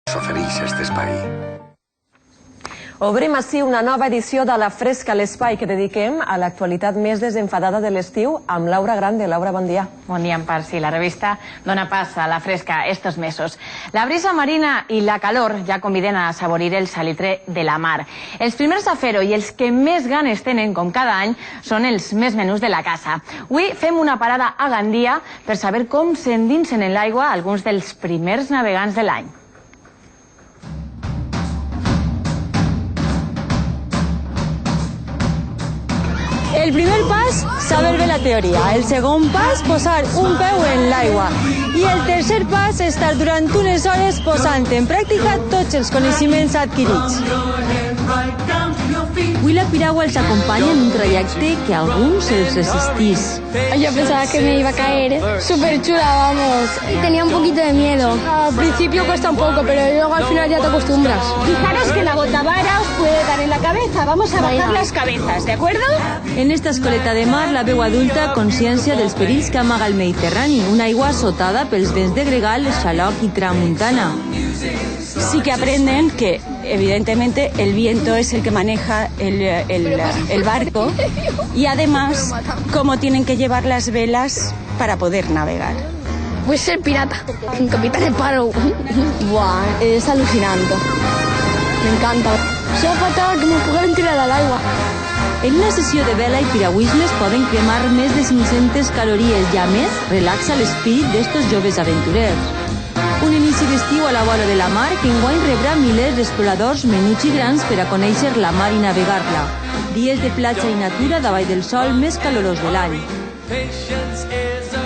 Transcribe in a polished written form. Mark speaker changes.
Speaker 1: S'ofereix este espai.
Speaker 2: Obrim així una nova edició de La Fresca, l'espai que dediquem a l'actualitat més desenfadada de l'estiu amb Laura Grande. Laura, bon dia.
Speaker 3: Bon dia, Empar. Sí, la revista dona pas a La Fresca estos mesos. La brisa marina i la calor ja conviden a saborir el salitre de la mar. Els primers a fer-ho i els que més ganes tenen, com cada any, són els més menús de la casa. Avui fem una parada a Gandia per saber com s'endinsen en l'aigua alguns dels primers navegants de l'any.
Speaker 4: El primer pas, saber bé la teoria. El segon pas, posar un peu en l'aigua. I el tercer pas, estar durant unes hores posant en pràctica tots els coneixements adquirits.
Speaker 5: Avui la piragua els acompanya en un trajecte que a alguns els resistís.
Speaker 6: Yo pensaba que me iba a caer. Súper chula, vamos. Y tenía un poquito de miedo. Al principio cuesta un poco, pero luego al final ya te acostumbras.
Speaker 7: Fijaros que la botavara os puede dar en la cabeza. Vamos a bajar las cabezas, ¿de acuerdo?
Speaker 5: En esta escoleta de mar, la veu adulta consciència dels perills que amaga el Mediterrani, una aigua assotada pels vents de gregal, xaloc i tramuntana.
Speaker 8: Sí que aprenden que, evidentemente, el viento es el que maneja el barco y, además, cómo tienen que llevar las velas para poder navegar.
Speaker 6: Pues ser pirata, un capitán Sparrow. Buah, es alucinante. Me encanta. Sea fatal que me puguin tirar al agua.
Speaker 5: En una sessió de vela i piragüisme es poden cremar més de 500 calories i, a més, relaxa l'espírit d'estos joves aventurers. Un inici d'estiu a la vora de la mar que enguany rebrà milers d'exploradors menuts i grans per a conèixer la mar i navegar-la. Dies de platja i natura davall del sol més calorós de l'any.